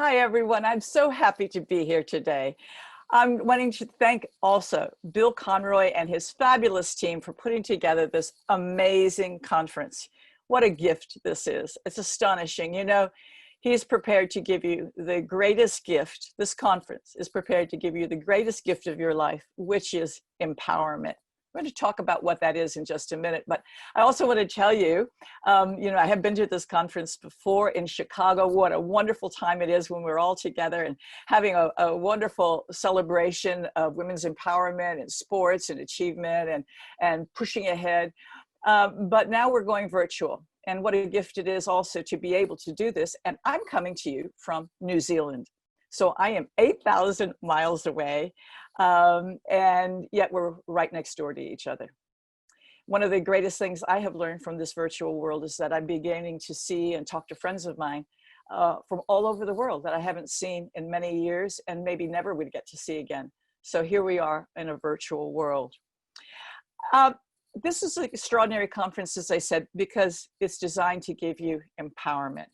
Hi, everyone. I'm so happy to be here today. I'm wanting to thank also Bill Conroy and his fabulous team for putting together this amazing conference. What a gift this is. It's astonishing. You know, he's prepared to give you the greatest gift. This conference is prepared to give you the greatest gift of your life, which is empowerment. We're going to talk about what that is in just a minute, but I also want to tell you, I have been to this conference before in Chicago. What a wonderful time it is when we're all together and having a wonderful celebration of women's empowerment and sports and achievement and pushing ahead. But now we're going virtual. And what a gift it is also to be able to do this. And I'm coming to you from New Zealand. So I am 8,000 miles away, and yet we're right next door to each other. One of the greatest things I have learned from this virtual world is that I'm beginning to see and talk to friends of mine from all over the world that I haven't seen in many years and maybe never would get to see again. So here we are in a virtual world. This is an extraordinary conference, as I said, because it's designed to give you empowerment.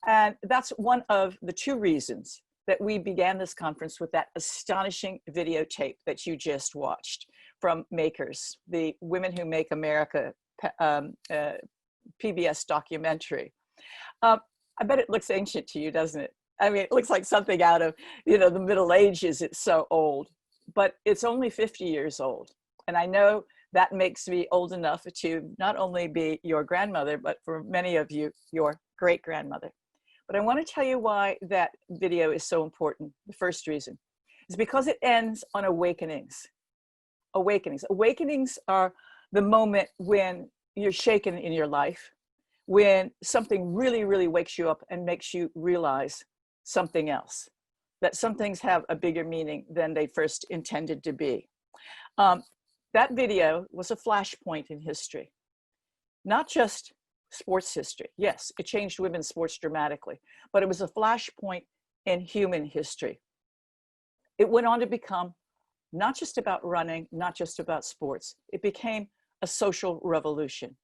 And that's one of the two reasons that we began this conference with that astonishing videotape that you just watched from Makers, the Women Who Make America PBS documentary. I bet it looks ancient to you, doesn't it? I mean, it looks like something out of, the Middle Ages. It's so old, but it's only 50 years old. And I know that makes me old enough to not only be your grandmother, but for many of you, your great-grandmother. But I want to tell you why that video is so important. The first reason is because it ends on awakenings. Awakenings. Awakenings are the moment when you're shaken in your life, when something really, really wakes you up and makes you realize something else, that some things have a bigger meaning than they first intended to be. That video was a flashpoint in history, not just sports history. Yes, it changed women's sports dramatically, but it was a flashpoint in human history. It went on to become not just about running, not just about sports. It became a social revolution.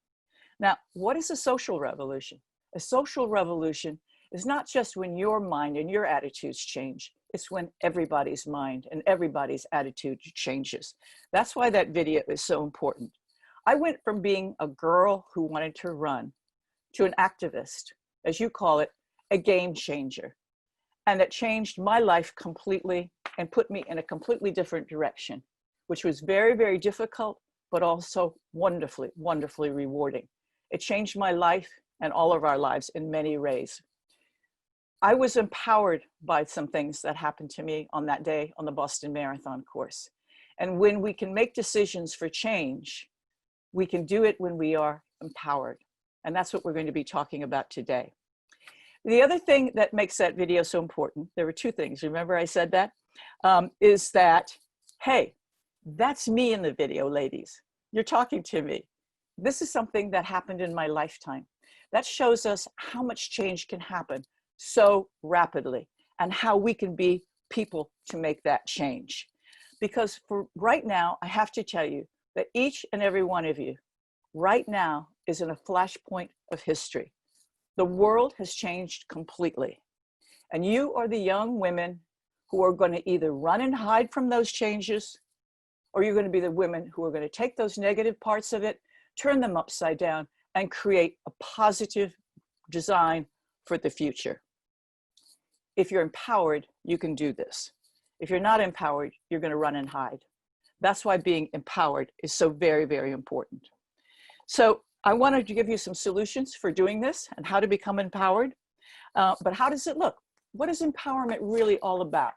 Now, what is a social revolution? A social revolution is not just when your mind and your attitudes change. It's when everybody's mind and everybody's attitude changes. That's why that video is so important. I went from being a girl who wanted to run to an activist, as you call it, a game changer. And it changed my life completely and put me in a completely different direction, which was very, very difficult, but also wonderfully, wonderfully rewarding. It changed my life and all of our lives in many ways. I was empowered by some things that happened to me on that day on the Boston Marathon course. And when we can make decisions for change, we can do it when we are empowered. And that's what we're going to be talking about today. The other thing that makes that video so important, there were two things, remember I said that, is that, hey, that's me in the video, ladies. You're talking to me. This is something that happened in my lifetime. That shows us how much change can happen so rapidly and how we can be people to make that change. Because for right now, I have to tell you that each and every one of you right now is in a flashpoint of history. The world has changed completely. And you are the young women who are going to either run and hide from those changes, or you're going to be the women who are going to take those negative parts of it, turn them upside down, and create a positive design for the future. If you're empowered, you can do this. If you're not empowered, you're going to run and hide. That's why being empowered is so very, very important. So I wanted to give you some solutions for doing this and how to become empowered. But how does it look? What is empowerment really all about?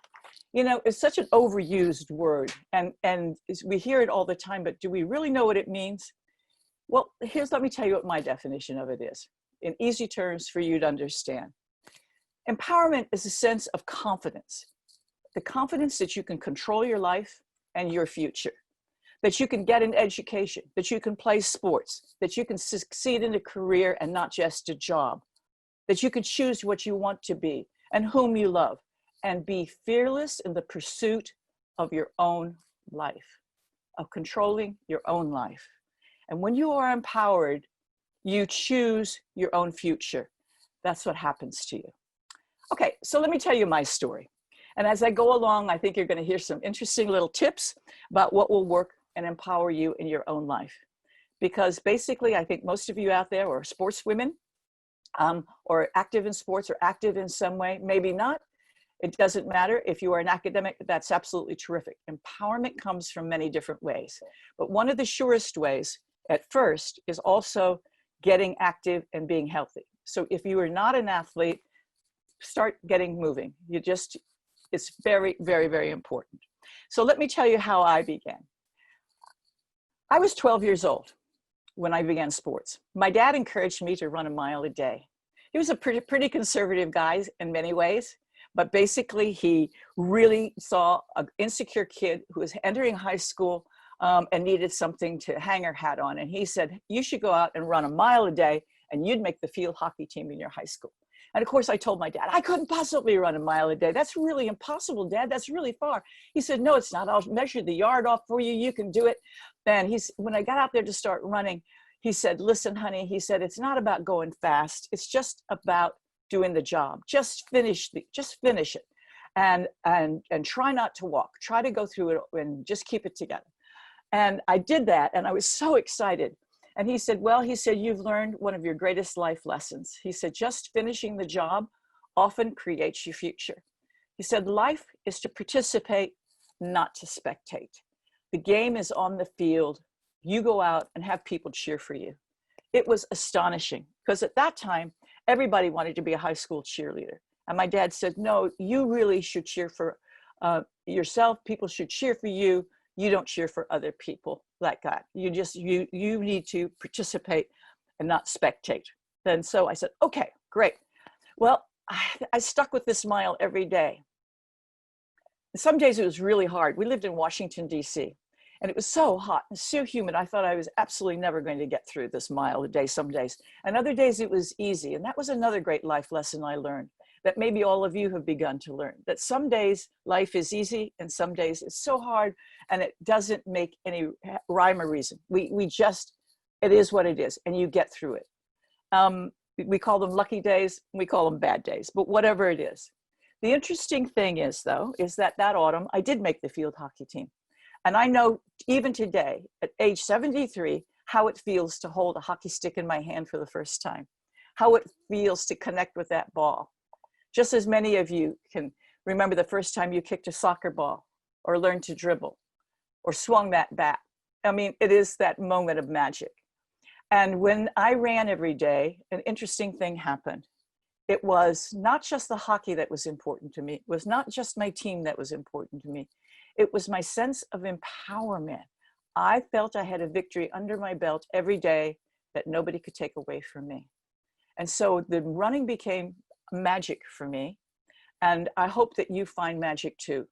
You know, it's such an overused word, and we hear it all the time, but do we really know what it means? Well, let me tell you what my definition of it is, in easy terms for you to understand. Empowerment is a sense of confidence, the confidence that you can control your life and your future, that you can get an education, that you can play sports, that you can succeed in a career and not just a job, that you can choose what you want to be and whom you love, and be fearless in the pursuit of your own life, of controlling your own life. And when you are empowered, you choose your own future. That's what happens to you. Okay, so let me tell you my story. And as I go along, I think you're going to hear some interesting little tips about what will work and empower you in your own life. Because basically, I think most of you out there are sportswomen, or active in sports or active in some way, maybe not. It doesn't matter. If you are an academic, that's absolutely terrific. Empowerment comes from many different ways. But one of the surest ways at first is also getting active and being healthy. So if you are not an athlete, start getting moving. It's very, very, very important. So let me tell you how I began. I was 12 years old when I began sports. My dad encouraged me to run a mile a day. He was a pretty conservative guy in many ways, but basically he really saw an insecure kid who was entering high school and needed something to hang her hat on. And he said, you should go out and run a mile a day and you'd make the field hockey team in your high school. And of course I told my dad, I couldn't possibly run a mile a day. That's really impossible, Dad. That's really far. He said, no, it's not. I'll measure the yard off for you. You can do it. And when I got out there to start running, he said, listen, honey, he said, it's not about going fast. It's just about doing the job. Just finish it. And try not to walk. Try to go through it and just keep it together. And I did that. And I was so excited. And he said, well, he said, you've learned one of your greatest life lessons. He said, just finishing the job often creates your future. He said, life is to participate, not to spectate. The game is on the field. You go out and have people cheer for you. It was astonishing because at that time, everybody wanted to be a high school cheerleader. And my dad said, no, you really should cheer for yourself. People should cheer for you. You don't cheer for other people like that. You need to participate and not spectate. And so I said, okay, great. Well, I stuck with this mile every day. Some days it was really hard. We lived in Washington, D.C., and it was so hot and so humid. I thought I was absolutely never going to get through this mile a day some days. And other days it was easy. And that was another great life lesson I learned that maybe all of you have begun to learn, that some days life is easy and some days it's so hard and it doesn't make any rhyme or reason. It is what it is and you get through it. We call them lucky days, we call them bad days, but whatever it is. The interesting thing is though, is that autumn I did make the field hockey team. And I know even today at age 73, how it feels to hold a hockey stick in my hand for the first time, how it feels to connect with that ball. Just as many of you can remember the first time you kicked a soccer ball or learned to dribble or swung that bat. I mean, it is that moment of magic. And when I ran every day, an interesting thing happened. It was not just the hockey that was important to me. It was not just my team that was important to me. It was my sense of empowerment. I felt I had a victory under my belt every day that nobody could take away from me. And so the running became magic for me. And I hope that you find magic too.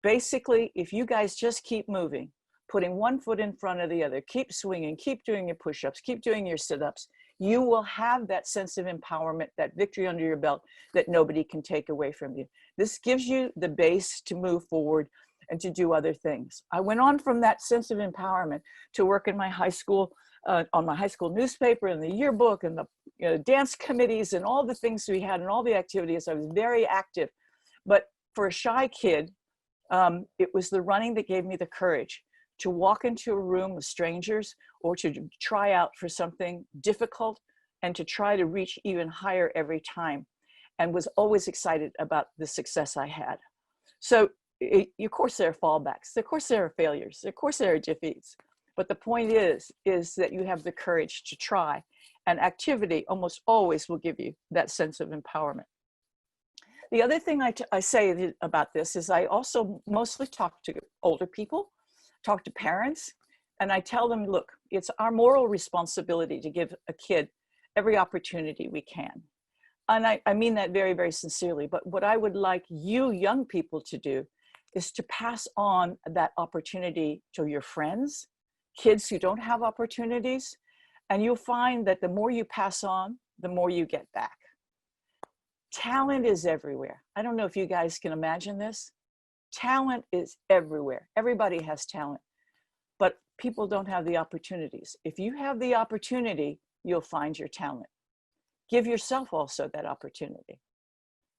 Basically, if you guys just keep moving, putting one foot in front of the other, keep swinging, keep doing your push-ups, keep doing your sit-ups, you will have that sense of empowerment, that victory under your belt that nobody can take away from you. This gives you the base to move forward and to do other things. I went on from that sense of empowerment to work in my high school, on my high school newspaper and the yearbook and the dance committees and all the things we had and all the activities. I was very active. But for a shy kid, it was the running that gave me the courage to walk into a room with strangers or to try out for something difficult and to try to reach even higher every time, and was always excited about the success I had. So of course there are fallbacks, of course there are failures, of course there are defeats, but the point is that you have the courage to try, and activity almost always will give you that sense of empowerment. The other thing I say about this is I also mostly talk to older people, talk to parents, and I tell them, look, it's our moral responsibility to give a kid every opportunity we can. And I mean that very, very sincerely. But what I would like you young people to do is to pass on that opportunity to your friends, kids who don't have opportunities. And you'll find that the more you pass on, the more you get back. Talent is everywhere. I don't know if you guys can imagine this. Talent is everywhere. Everybody has talent, but people don't have the opportunities. If you have the opportunity, you'll find your talent. Give yourself also that opportunity.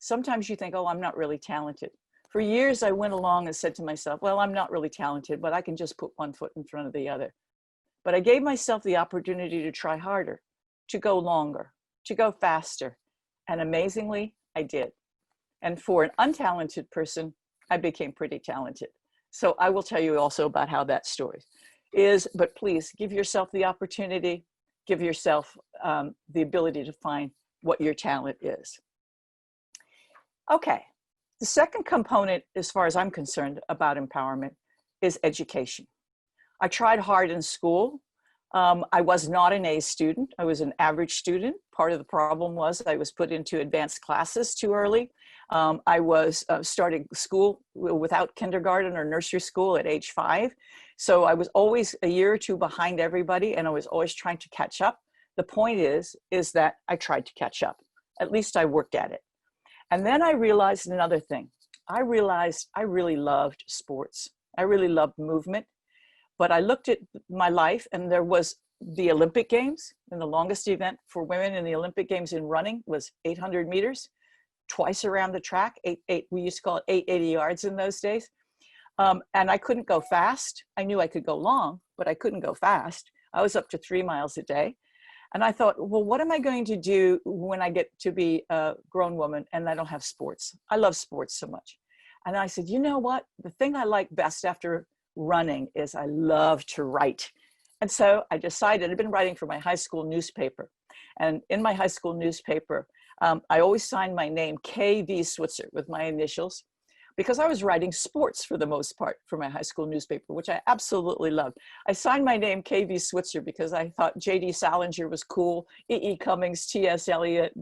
Sometimes you think, oh, I'm not really talented. For years, I went along and said to myself, well, I'm not really talented, but I can just put one foot in front of the other. But I gave myself the opportunity to try harder, to go longer, to go faster. And amazingly, I did. And for an untalented person, I became pretty talented. So I will tell you also about how that story is, but please give yourself the opportunity, give yourself the ability to find what your talent is. Okay, the second component, as far as I'm concerned about empowerment, is education. I tried hard in school. I was not an A student. I was an average student. Part of the problem was I was put into advanced classes too early. I was starting school without kindergarten or nursery school at age 5. So I was always a year or two behind everybody, and I was always trying to catch up. The point is that I tried to catch up. At least I worked at it. And then I realized another thing. I realized I really loved sports. I really loved movement. But I looked at my life, and there was the Olympic Games, and the longest event for women in the Olympic Games in running was 800 meters, twice around the track. We used to call it 880 yards in those days. And I couldn't go fast. I knew I could go long, but I couldn't go fast. I was up to 3 miles a day. And I thought, well, what am I going to do when I get to be a grown woman and I don't have sports? I love sports so much. And I said, you know what? The thing I like best after running is I love to write. And so I decided, I'd been writing for my high school newspaper. And in my high school newspaper, I always signed my name KV Switzer with my initials, because I was writing sports for the most part for my high school newspaper, which I absolutely loved. I signed my name KV Switzer because I thought J.D. Salinger was cool, E.E. Cummings, T.S. Eliot,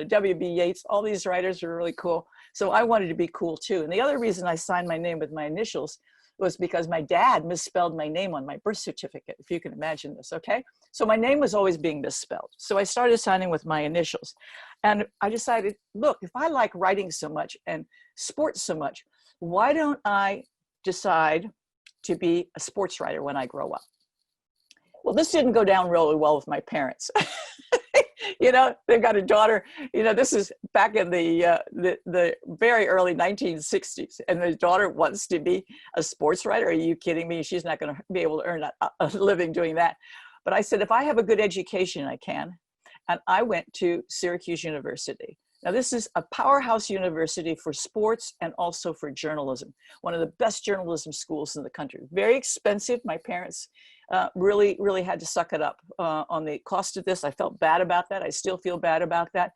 W.B. Yeats, all these writers were really cool. So I wanted to be cool too. And the other reason I signed my name with my initials was because my dad misspelled my name on my birth certificate, if you can imagine this, okay? So my name was always being misspelled. So I started signing with my initials. And I decided, look, if I like writing so much and sports so much, why don't I decide to be a sports writer when I grow up? Well, this didn't go down really well with my parents. You know, they've got a daughter, you know, this is back in the very early 1960s, and the daughter wants to be a sports writer. Are you kidding me? She's not going to be able to earn a living doing that. But I said, if I have a good education, I can. And I went to Syracuse University. Now, this is a powerhouse university for sports and also for journalism. One of the best journalism schools in the country. Very expensive. My parents really had to suck it up on the cost of this. I felt bad about that. I still feel bad about that.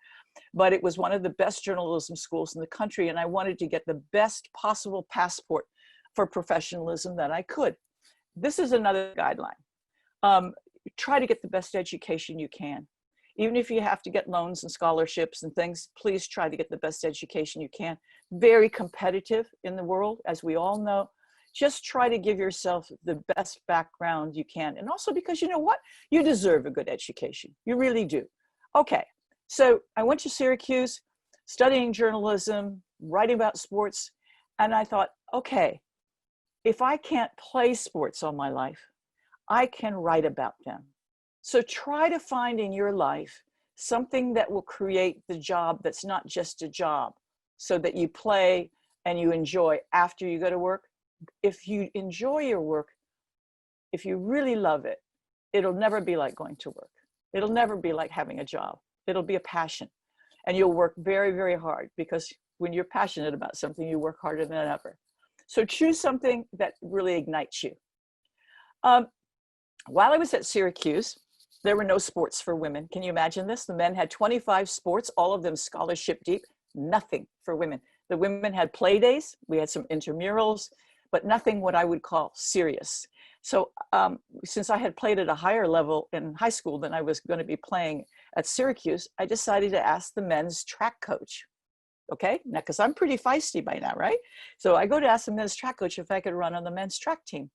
But it was one of the best journalism schools in the country, and I wanted to get the best possible passport for professionalism that I could. This is another guideline. Try to get the best education you can. Even if you have to get loans and scholarships and things, please try to get the best education you can. Very competitive in the world, as we all know. Just try to give yourself the best background you can. And also because, you know what? You deserve a good education. You really do. Okay, so I went to Syracuse, studying journalism, writing about sports, and I thought, okay, if I can't play sports all my life, I can write about them. So try to find in your life something that will create the job that's not just a job, so that you play and you enjoy after you go to work. If you enjoy your work, if you really love it, it'll never be like going to work. It'll never be like having a job. It'll be a passion. And you'll work very, very hard, because when you're passionate about something, you work harder than ever. So choose something that really ignites you. While I was at Syracuse, there were no sports for women. Can you imagine this? The men had 25 sports, all of them scholarship deep, nothing for women. The women had play days. We had some intramurals, but nothing what I would call serious. So since I had played at a higher level in high school than I was going to be playing at Syracuse, I decided to ask the men's track coach. Okay, now, because I'm pretty feisty by now, right? So I go to ask the men's track coach if I could run on the men's track team.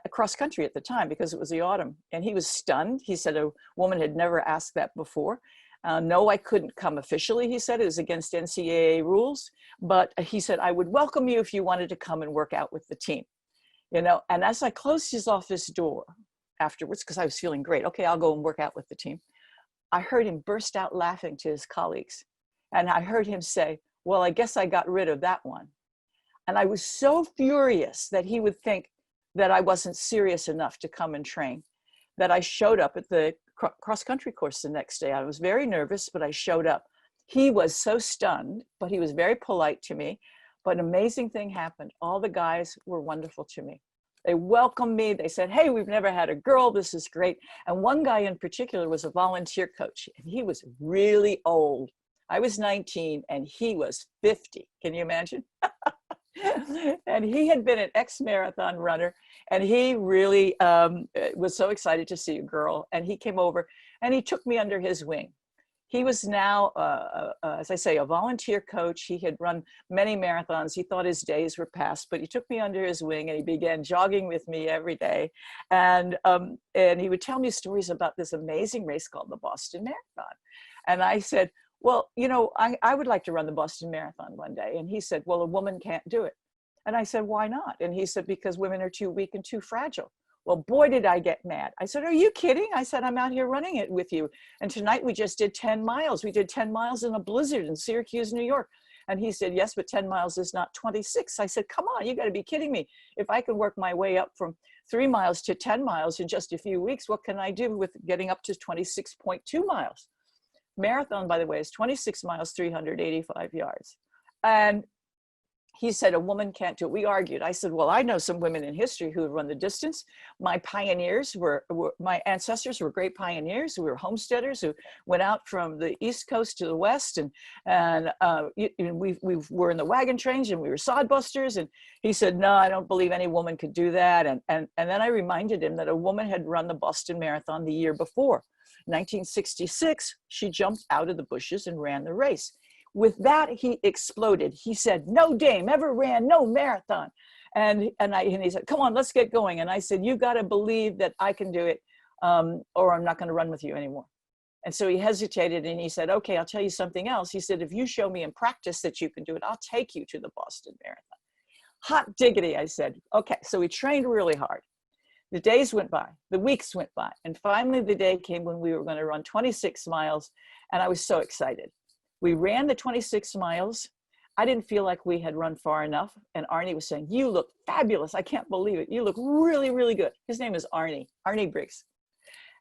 Cross country at the time, because it was the autumn. And he was stunned. He said a woman had never asked that before. No, I couldn't come officially, he said. It was against NCAA rules. But he said, I would welcome you if you wanted to come and work out with the team. You know, and as I closed his office door afterwards, because I was feeling great, okay, I'll go and work out with the team, I heard him burst out laughing to his colleagues. And I heard him say, well, I guess I got rid of that one. And I was so furious that he would think that I wasn't serious enough to come and train, that I showed up at the cross-country course the next day. I was very nervous, but I showed up. He was so stunned, but he was very polite to me. But an amazing thing happened. All the guys were wonderful to me. They welcomed me. They said, hey, we've never had a girl. This is great. And one guy in particular was a volunteer coach, and he was really old. I was 19 and he was 50. Can you imagine? And he had been an ex-marathon runner, and he really was so excited to see a girl. And he came over and he took me under his wing. He was now, as I say, a volunteer coach. He had run many marathons. He thought his days were past, but he took me under his wing and he began jogging with me every day. And he would tell me stories about this amazing race called the Boston Marathon. And I said, well, you know, I would like to run the Boston Marathon one day. And he said, well, a woman can't do it. And I said, why not? And he said, because women are too weak and too fragile. Well, boy, did I get mad. I said, are you kidding? I said, I'm out here running it with you. And tonight we just did 10 miles. We did 10 miles in a blizzard in Syracuse, New York. And he said, yes, but 10 miles is not 26. I said, come on, you got to be kidding me. If I can work my way up from 3 miles to 10 miles in just a few weeks, what can I do with getting up to 26.2 miles? Marathon, by the way, is 26 miles, 385 yards. And he said, a woman can't do it. We argued. I said, well, I know some women in history who have run the distance. My pioneers my ancestors were great pioneers who were homesteaders who went out from the East Coast to the West. And we were in the wagon trains and we were sodbusters. And he said, no, I don't believe any woman could do that. And then I reminded him that a woman had run the Boston Marathon the year before. 1966, she jumped out of the bushes and ran the race. With that, he exploded. He said, no dame ever ran no marathon. And he said, come on, let's get going. And I said, you got to believe that I can do it, or I'm not going to run with you anymore. And so he hesitated and he said, okay, I'll tell you something else. He said, if you show me in practice that you can do it, I'll take you to the Boston Marathon. Hot diggity, I said. Okay, so we trained really hard. The days went by, the weeks went by, and finally the day came when we were going to run 26 miles, and I was so excited. We ran the 26 miles. I didn't feel like we had run far enough, and Arnie was saying, you look fabulous. I can't believe it. You look really, really good. His name is Arnie Briggs.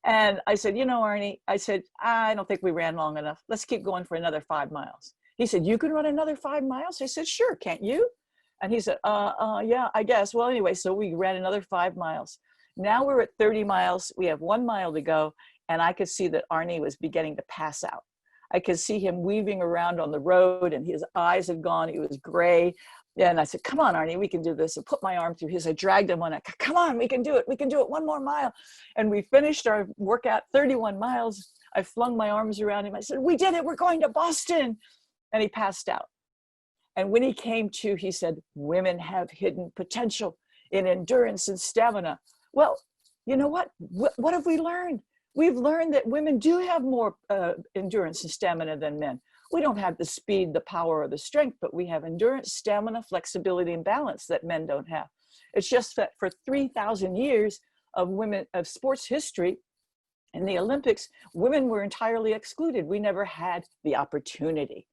And I said, you know, Arnie, I said, I don't think we ran long enough. Let's keep going for another 5 miles. He said, you can run another 5 miles? I said, sure, can't you? And he said, yeah, I guess. Well, anyway, so we ran another 5 miles. Now we're at 30 miles. We have 1 mile to go. And I could see that Arnie was beginning to pass out. I could see him weaving around on the road and his eyes had gone. He was gray. And I said, come on, Arnie, we can do this. I put my arm through his. I dragged him on. Come on, we can do it. We can do it. 1 more mile. And we finished our workout, 31 miles. I flung my arms around him. I said, we did it. We're going to Boston. And he passed out. And when he came to, he said, women have hidden potential in endurance and stamina. Well, you know what? What have we learned? We've learned that women do have more endurance and stamina than men. We don't have the speed, the power, or the strength, but we have endurance, stamina, flexibility, and balance that men don't have. It's just that for 3,000 years of sports history, in the Olympics, women were entirely excluded. We never had the opportunity.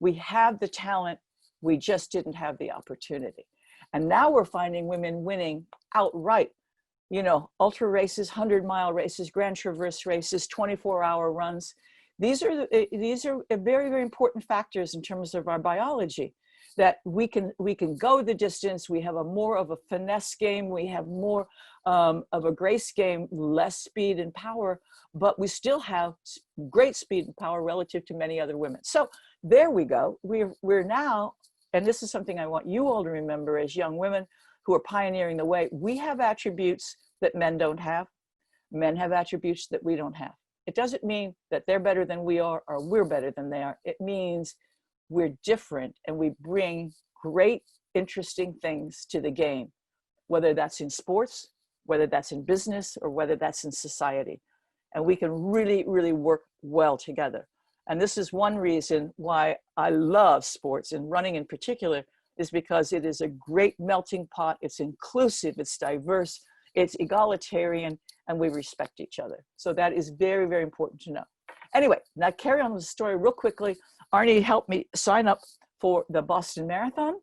We have the talent, we just didn't have the opportunity. And now we're finding women winning outright. You know, ultra races, 100-mile races, Grand Traverse races, 24-hour runs. These are very, very important factors in terms of our biology, that we can go the distance. We have more of a finesse game. We have more of a grace game, less speed and power, but we still have great speed and power relative to many other women. So there we go. We're now, and this is something I want you all to remember as young women who are pioneering the way, we have attributes that men don't have. Men have attributes that we don't have. It doesn't mean that they're better than we are or we're better than they are. It means we're different and we bring great, interesting things to the game, whether that's in sports, whether that's in business, or whether that's in society. And we can really, really work well together. And this is one reason why I love sports, and running in particular, is because it is a great melting pot. It's inclusive, it's diverse, it's egalitarian, and we respect each other. So that is very, very important to know. Anyway, now carry on with the story real quickly. Arnie helped me sign up for the Boston Marathon.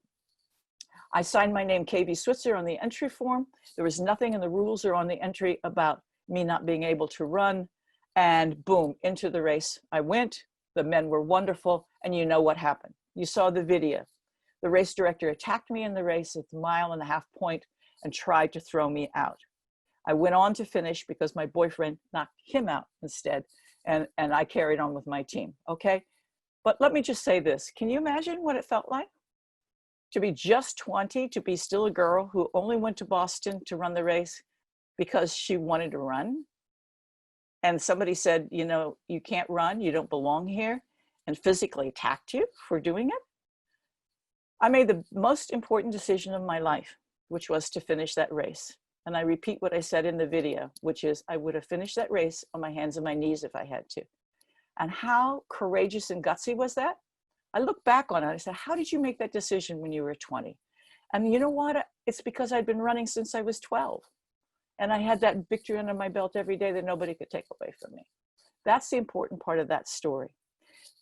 I signed my name, KB Switzer, on the entry form. There was nothing in the rules or on the entry about me not being able to run. And boom, into the race I went. The men were wonderful. And you know what happened. You saw the video. The race director attacked me in the race at the 1.5 mile point and tried to throw me out. I went on to finish because my boyfriend knocked him out instead. And I carried on with my team, okay? But let me just say this. Can you imagine what it felt like? To be just 20, to be still a girl who only went to Boston to run the race because she wanted to run. And somebody said, you know, you can't run, you don't belong here, and physically attacked you for doing it. I made the most important decision of my life, which was to finish that race. And I repeat what I said in the video, which is I would have finished that race on my hands and my knees if I had to. And how courageous and gutsy was that? I look back on it, I said, how did you make that decision when you were 20? And you know what? It's because I'd been running since I was 12. And I had that victory under my belt every day that nobody could take away from me. That's the important part of that story.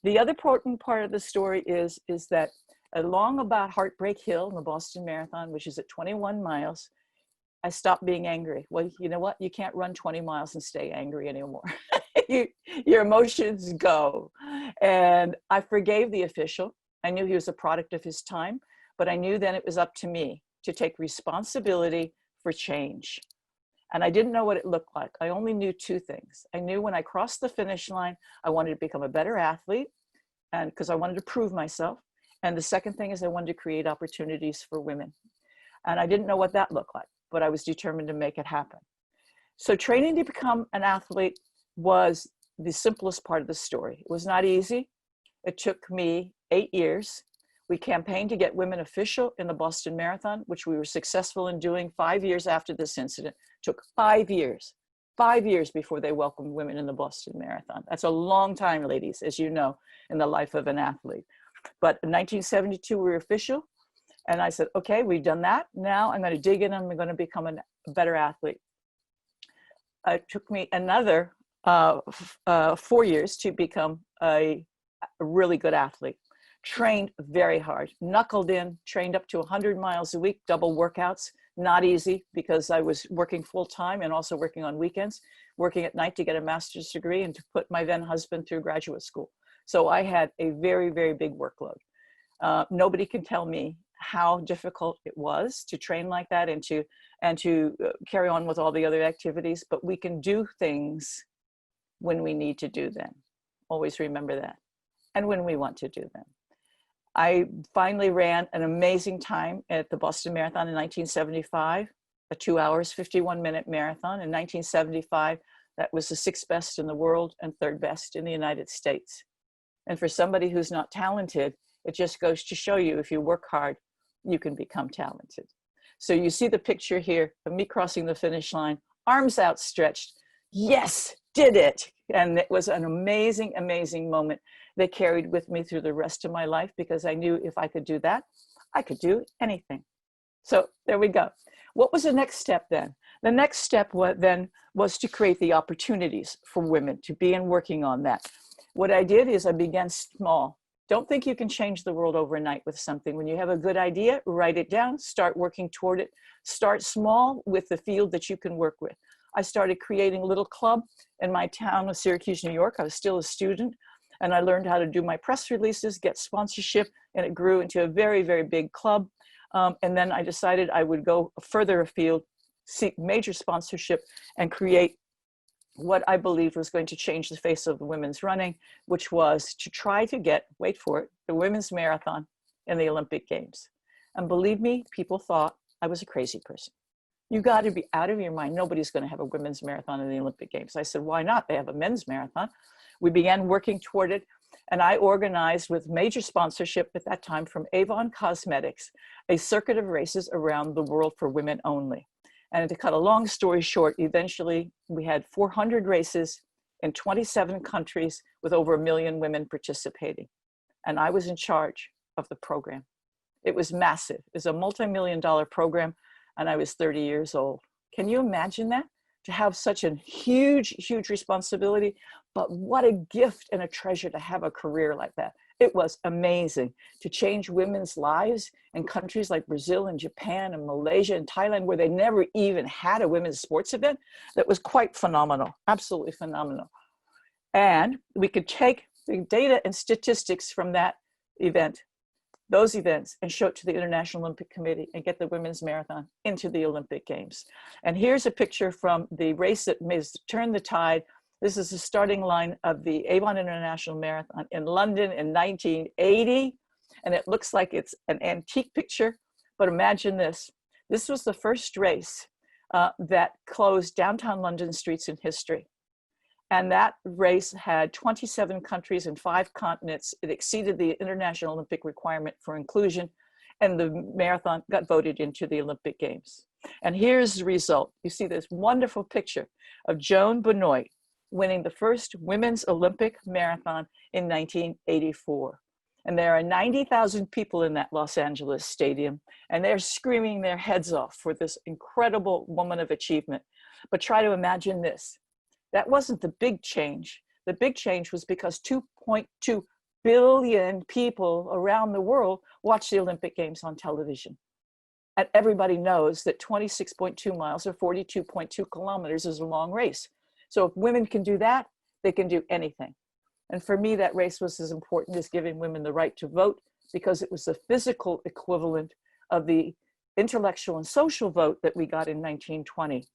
The other important part of the story is that along about Heartbreak Hill in the Boston Marathon, which is at 21 miles, I stopped being angry. Well, you know what? You can't run 20 miles and stay angry anymore. Your emotions go. And I forgave the official. I knew he was a product of his time, but I knew then it was up to me to take responsibility for change. And I didn't know what it looked like. I only knew two things. I knew when I crossed the finish line, I wanted to become a better athlete, and because I wanted to prove myself. And the second thing is I wanted to create opportunities for women. And I didn't know what that looked like, but I was determined to make it happen. So training to become an athlete was the simplest part of the story. It was not easy. It took me 8 years. We campaigned to get women official in the Boston Marathon, which we were successful in doing 5 years after this incident. It took 5 years before they welcomed women in the Boston Marathon. That's a long time, ladies, as you know, in the life of an athlete. But in 1972, we were official. And I said, okay, we've done that. Now I'm going to dig in and I'm going to become a better athlete. It took me another 4 years to become a really good athlete. Trained very hard, knuckled in, trained up to 100 miles a week, double workouts. Not easy because I was working full time and also working on weekends, working at night to get a master's degree and to put my then husband through graduate school. So I had a very, very big workload. Nobody can tell me how difficult it was to train like that and to carry on with all the other activities, but we can do things when we need to do them. Always remember that. And when we want to do them. I finally ran an amazing time at the Boston Marathon in 1975, a 2 hours, 51-minute marathon. In 1975, that was the 6th best in the world and 3rd best in the United States. And for somebody who's not talented, it just goes to show you if you work hard, you can become talented. So you see the picture here of me crossing the finish line, arms outstretched. Yes, did it. And it was an amazing, amazing moment that carried with me through the rest of my life because I knew if I could do that, I could do anything. So there we go. What was the next step then? The next step was to create the opportunities for women to be working on that. What I did is I began small. Don't think you can change the world overnight with something. When you have a good idea, write it down, start working toward it. Start small with the field that you can work with. I started creating a little club in my town of Syracuse, New York. I was still a student, and I learned how to do my press releases, get sponsorship, and it grew into a very, very big club. And then I decided I would go further afield, seek major sponsorship, and create what I believed was going to change the face of the women's running, which was to try to get, wait for it, the women's marathon in the Olympic Games. And believe me, people thought I was a crazy person. You got to be out of your mind. Nobody's going to have a women's marathon in the Olympic Games. I said, why not? They have a men's marathon. We began working toward it. And I organized with major sponsorship at that time from Avon Cosmetics, a circuit of races around the world for women only. And to cut a long story short, eventually we had 400 races in 27 countries with over 1 million women participating. And I was in charge of the program. It was massive. It was a multi-million-dollar program, and I was 30 years old. Can you imagine that? To have such a huge, huge responsibility, but what a gift and a treasure to have a career like that. It was amazing to change women's lives in countries like Brazil and Japan and Malaysia and Thailand, where they never even had a women's sports event. That was quite phenomenal, absolutely phenomenal. And we could take the data and statistics from that event, those events, and show it to the International Olympic Committee and get the women's marathon into the Olympic Games. And here's a picture from the race that turned the tide. This is the starting line of the Avon International Marathon in London in 1980. And it looks like it's an antique picture, but imagine this. This was the first race that closed downtown London streets in history. And that race had 27 countries and 5 continents. It exceeded the International Olympic requirement for inclusion, and the marathon got voted into the Olympic Games. And here's the result. You see this wonderful picture of Joan Benoit winning the first women's Olympic marathon in 1984. And there are 90,000 people in that Los Angeles stadium, and they're screaming their heads off for this incredible woman of achievement. But try to imagine this. That wasn't the big change. The big change was because 2.2 billion people around the world watch the Olympic Games on television. And everybody knows that 26.2 miles or 42.2 kilometers is a long race. So if women can do that, they can do anything. And for me, that race was as important as giving women the right to vote, because it was the physical equivalent of the intellectual and social vote that we got in 1920.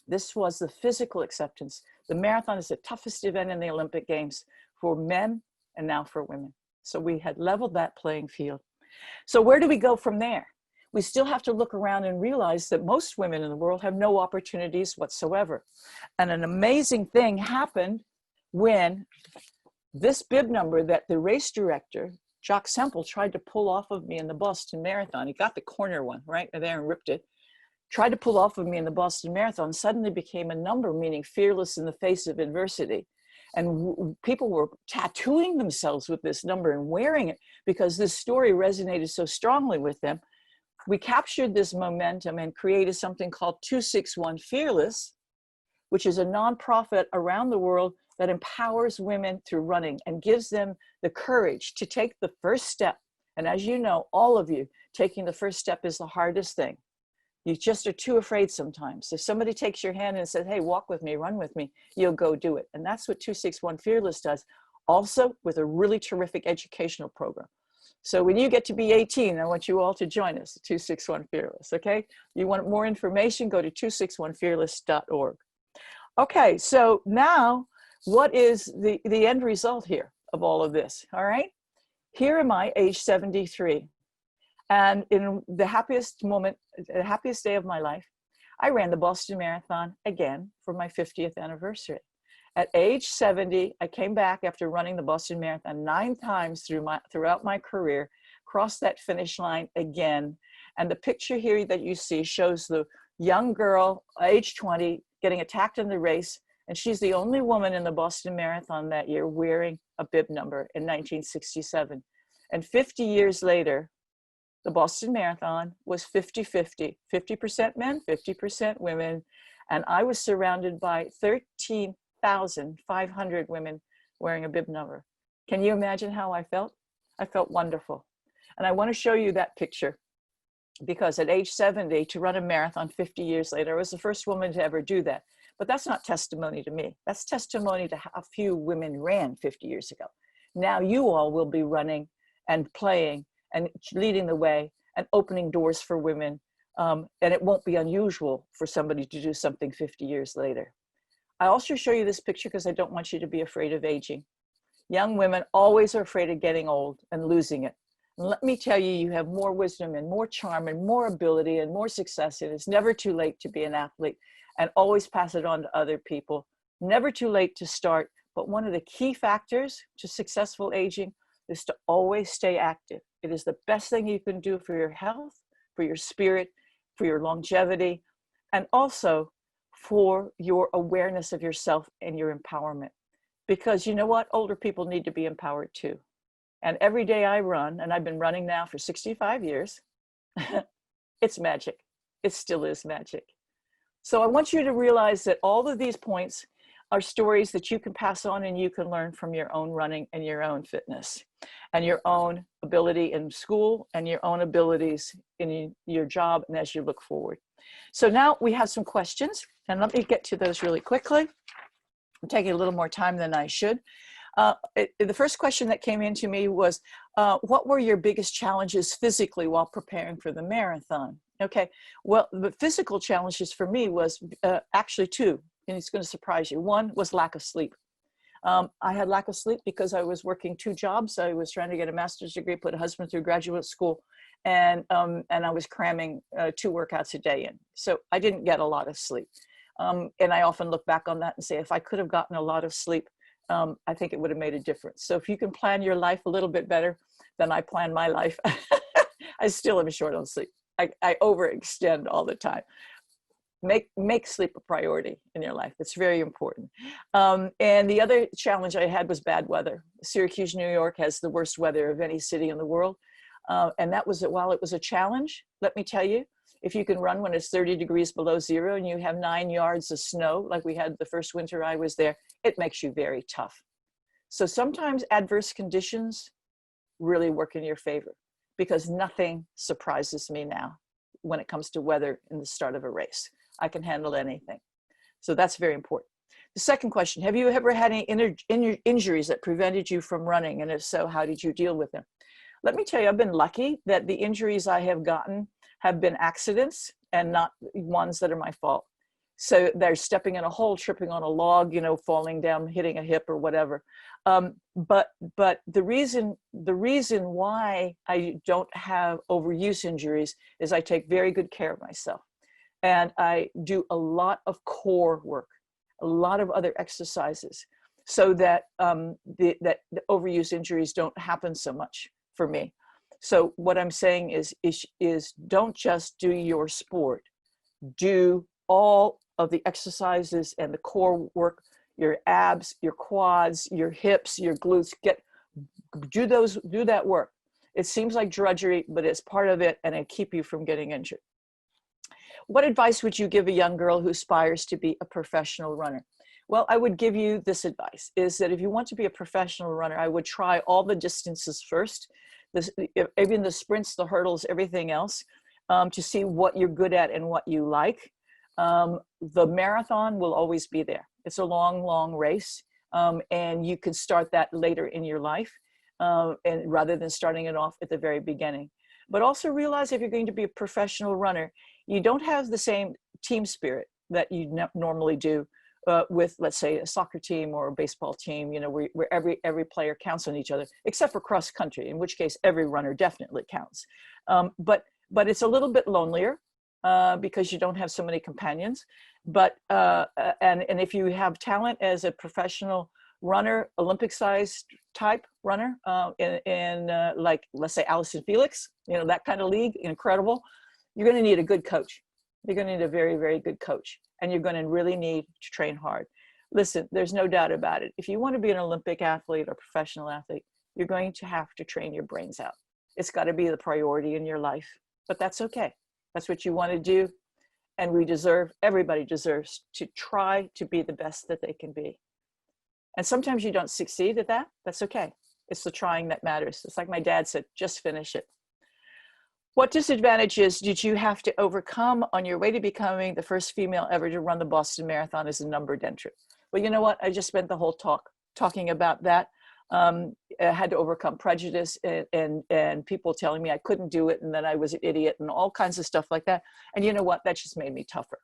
This was the physical acceptance. The marathon is the toughest event in the Olympic Games for men and now for women. So we had leveled that playing field. So where do we go from there? We still have to look around and realize that most women in the world have no opportunities whatsoever. And an amazing thing happened when this bib number that the race director, Jacques Semple, tried to pull off of me in the Boston Marathon. He got the corner one right there and ripped it. Tried to pull off of me in the Boston Marathon, suddenly became a number, meaning fearless in the face of adversity. And people were tattooing themselves with this number and wearing it because this story resonated so strongly with them. We captured this momentum and created something called 261 Fearless, which is a nonprofit around the world that empowers women through running and gives them the courage to take the first step. And as you know, all of you, taking the first step is the hardest thing. You just are too afraid sometimes. If somebody takes your hand and says, hey, walk with me, run with me, you'll go do it. And that's what 261 Fearless does, also with a really terrific educational program. So when you get to be 18, I want you all to join us at 261 Fearless, okay? You want more information, go to 261fearless.org. Okay, so now what is the end result here of all of this, all right? Here am I, age 73. And in the happiest moment, the happiest day of my life, I ran the Boston Marathon again for my 50th anniversary. At age 70, I came back after running the Boston Marathon 9 times throughout my career, crossed that finish line again. And the picture here that you see shows the young girl, age 20, getting attacked in the race. And she's the only woman in the Boston Marathon that year wearing a bib number in 1967. And 50 years later, the Boston Marathon was 50-50, 50% men, 50% women. And I was surrounded by 13,500 women wearing a bib number. Can you imagine how I felt? I felt wonderful. And I want to show you that picture because at age 70, to run a marathon 50 years later, I was the first woman to ever do that. But that's not testimony to me. That's testimony to how few women ran 50 years ago. Now you all will be running and playing and leading the way and opening doors for women. And it won't be unusual for somebody to do something 50 years later. I also show you this picture because I don't want you to be afraid of aging. Young women always are afraid of getting old and losing it. And let me tell you, you have more wisdom and more charm and more ability and more success. And it's never too late to be an athlete, and always pass it on to other people. Never too late to start. But one of the key factors to successful aging is to always stay active. It is the best thing you can do for your health, for your spirit, for your longevity, and also for your awareness of yourself and your empowerment. Because you know what? Older people need to be empowered too. And every day I run, and I've been running now for 65 years, it's magic. It still is magic. So I want you to realize that all of these points are stories that you can pass on and you can learn from your own running and your own fitness and your own ability in school and your own abilities in your job and as you look forward. So now we have some questions, and let me get to those really quickly. I'm taking a little more time than I should. The first question that came into me was, what were your biggest challenges physically while preparing for the marathon? Okay, well, the physical challenges for me was actually two, and it's going to surprise you. One was lack of sleep. I had lack of sleep because I was working two jobs. I was trying to get a master's degree, put a husband through graduate school, and I was cramming 2 workouts a day in. So I didn't get a lot of sleep. And I often look back on that and say, if I could have gotten a lot of sleep, I think it would have made a difference. So if you can plan your life a little bit better than I plan my life, I still am short on sleep. I overextend all the time. Make sleep a priority in your life. It's very important. And the other challenge I had was bad weather. Syracuse, New York has the worst weather of any city in the world. And that was, while it was a challenge, let me tell you, if you can run when it's 30 degrees below zero and you have 9 yards of snow, like we had the first winter I was there, it makes you very tough. So sometimes adverse conditions really work in your favor, because nothing surprises me now when it comes to weather in the start of a race. I can handle anything. So that's very important. The second question, have you ever had any injuries that prevented you from running? And if so, how did you deal with them? Let me tell you, I've been lucky that the injuries I have gotten have been accidents and not ones that are my fault. So they're stepping in a hole, tripping on a log, falling down, hitting a hip or whatever. But the reason why I don't have overuse injuries is I take very good care of myself. And I do a lot of core work, a lot of other exercises, so that the overuse injuries don't happen so much for me. So what I'm saying is don't just do your sport, do all of the exercises and the core work, your abs, your quads, your hips, your glutes, do that work. It seems like drudgery, but it's part of it, and it keep you from getting injured. What advice would you give a young girl who aspires to be a professional runner? Well, I would give you this advice, is that if you want to be a professional runner, I would try all the distances first, even the sprints, the hurdles, everything else, to see what you're good at and what you like. The marathon will always be there. It's a long, long race, and you can start that later in your life, and rather than starting it off at the very beginning. But also realize, if you're going to be a professional runner, you don't have the same team spirit that you normally do with, let's say, a soccer team or a baseball team, where every player counts on each other, except for cross country, in which case every runner definitely counts. But it's a little bit lonelier because you don't have so many companions. But and if you have talent as a professional runner, Olympic-sized type runner, in like, let's say, Allison Felix, that kind of league, incredible. You're going to need a good coach. You're going to need a very, very good coach. And you're going to really need to train hard. Listen, there's no doubt about it. If you want to be an Olympic athlete or professional athlete, you're going to have to train your brains out. It's got to be the priority in your life. But that's okay. That's what you want to do. And everybody deserves to try to be the best that they can be. And sometimes you don't succeed at that. That's okay. It's the trying that matters. It's like my dad said, just finish it. What disadvantages did you have to overcome on your way to becoming the first female ever to run the Boston Marathon as a numbered entrant? Well, you know what? I just spent the whole talk talking about that. I had to overcome prejudice and people telling me I couldn't do it and that I was an idiot and all kinds of stuff like that. And you know what? That just made me tougher.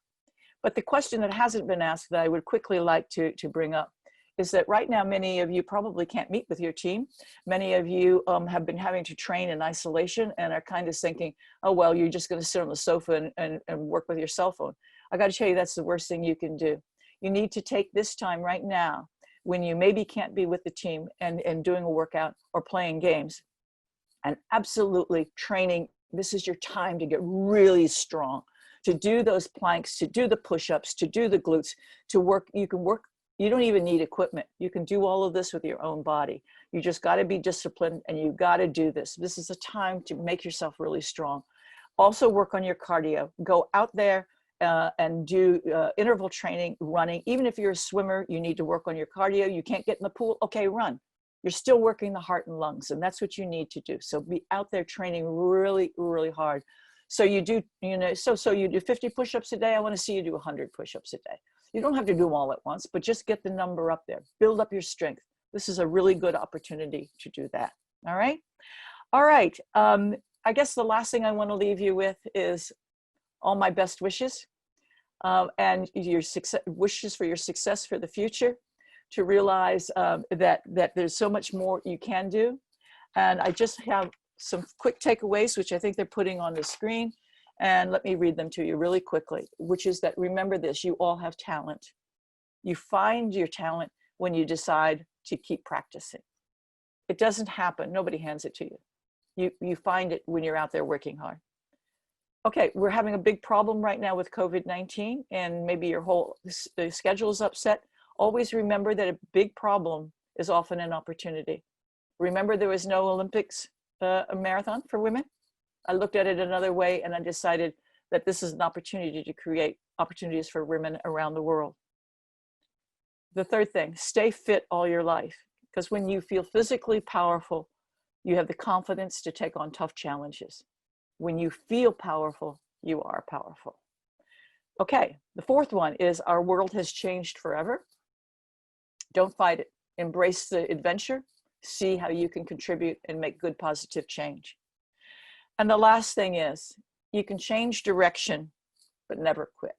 But the question that hasn't been asked that I would quickly like to bring up is that right now, many of you probably can't meet with your team. Many of you have been having to train in isolation and are kind of thinking, oh, well, you're just going to sit on the sofa and work with your cell phone. I got to tell you, that's the worst thing you can do. You need to take this time right now when you maybe can't be with the team and doing a workout or playing games, and absolutely training. This is your time to get really strong, to do those planks, to do the push-ups, to do the glutes, to work. You can work. You don't even need equipment. You can do all of this with your own body. You just got to be disciplined, and you got to do this. This is a time to make yourself really strong. Also work on your cardio. Go out there and do interval training, running. Even if you're a swimmer, you need to work on your cardio. You can't get in the pool, okay, run. You're still working the heart and lungs, and that's what you need to do. So be out there training really, really hard. So you do, so you do 50 push-ups a day. I want to see you do 100 push-ups a day. You don't have to do them all at once, but just get the number up there. Build up your strength. This is a really good opportunity to do that. All right. All right. I guess the last thing I want to leave you with is all my best wishes and your wishes for your success for the future, to realize that there's so much more you can do. And I just have some quick takeaways, which I think they're putting on the screen. And let me read them to you really quickly, which is that, remember this, you all have talent. You find your talent when you decide to keep practicing. It doesn't happen. Nobody hands it to you. You find it when you're out there working hard. Okay, we're having a big problem right now with COVID-19, and maybe your whole schedule is upset. Always remember that a big problem is often an opportunity. Remember, there was no Olympics a marathon for women. I looked at it another way, and I decided that this is an opportunity to create opportunities for women around the world. The third thing, stay fit all your life, because when you feel physically powerful, you have the confidence to take on tough challenges. When you feel powerful, you are powerful. Okay, the fourth one is our world has changed forever. Don't fight it. Embrace the adventure. See how you can contribute and make good, positive change. And the last thing is, you can change direction, but never quit.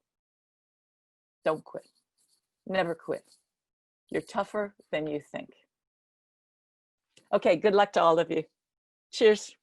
Don't quit. Never quit. You're tougher than you think. Okay, good luck to all of you. Cheers.